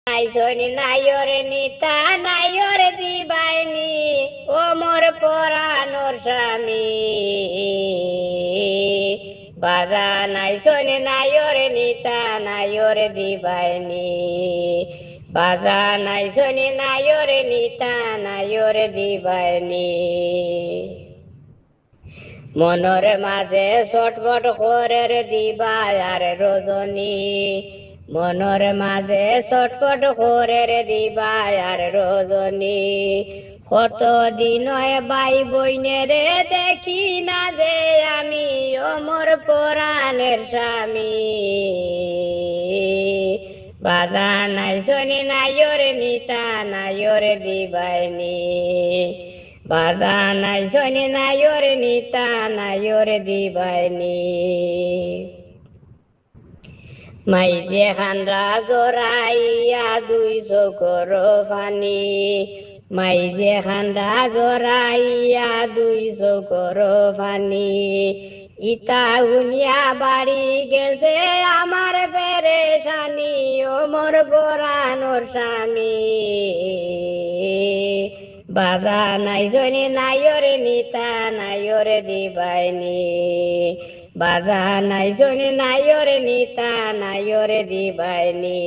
নাইজনি নাইরে নিতা নাইরে দিবাইনি ও মোর পরানোর স্বামী বাজা নাইজনি নাইরে নিতা নাইরে দিবাইনি বাজা নাইজনি নাইরে নিতা নাইরে দিবাইনি মনের মাঝে ছটফট করে দিবা আর রজনী মনের মাঝে ছটফট করে দিবা আর রজনী কত দিন বাই বইনেরে দেখি না যে আমি ও মোর পরাণের স্বামী বাধা নাই শনি নাইরে নিতা নাইরে দিবাইনি বাধা নাই শনি নাইরে নিতা নাইরে দিবাইনি মাই যে খান্ডা জোরাইয়া দুই চোখর পানি মাই যে খান্ডা জোরাইয়া দুই চোখর পানি ইতা গুনিয়া বাড়ি গেছে আমার পেরেশানি ও মোর পরানোর স্বামী বাধা নাই শনি নাইরে নিতা নাইরে দিবাইনি বাধা নাই শনি নাইরে নিতা নাইরে দিবাইনি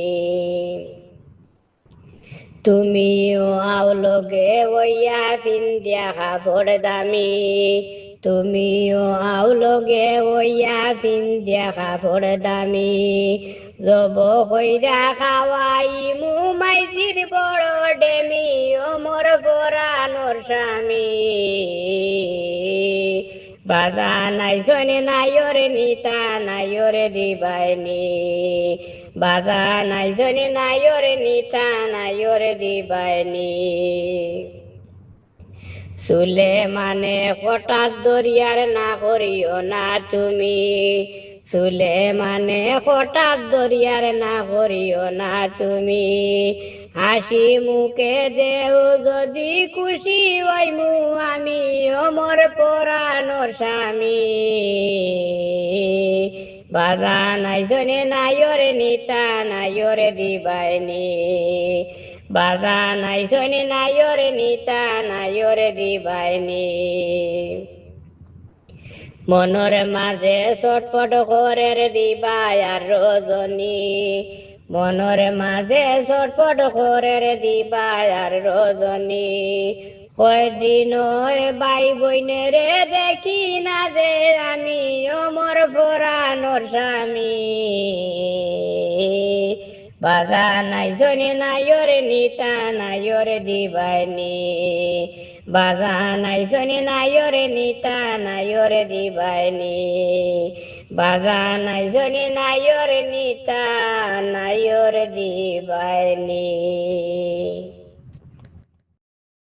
তুমিও আউলগে ওইয়া ফিন্দিয়া কাপড় দামি তুমিও আউলগে ওইয়া ফিন্দিয়া কাপড় দামি জব কইরা খাওয়াই মু মাইজির বড় ডেমি ও মোর পরানোর স্বামী বাধা নাই শনি নাইরে নিতা নাইরে দিবাইনি বাধা নাই শনি নাইরে নিতা নাইরে দিবাইনি চুলে মানে হঠাৎ দরিয়ার না করিও না তুমি চুলে মানে হঠাৎ দরিয়ার না করিও না তুমি হাসি মুখে দেও যদি খুশি হইমু আমি ও মোর পরানোর স্বামী বাধা নাই শনি নাইরে নিতা নাইরে দিবাইনি বাধা নাই শনি নাইরে নিতা নাইরে দিবাইনি মনের মাঝে ছটফট করে দিবা আর রজনী মনের মাঝে ছটফট করে দিবা আর রজনী কয়দিন বাই বইনেরে দেখি না যে আমি ও মোর পরানোর স্বামী বাধা নাই শনি নাইরে নিতা নাইরে দিবাইনি বাধা নাই শনি নাইরে নিতা নাইরে দিবাইনি বাধা নাই শনি নাইরে নিতা নাইরে দিবাইনি।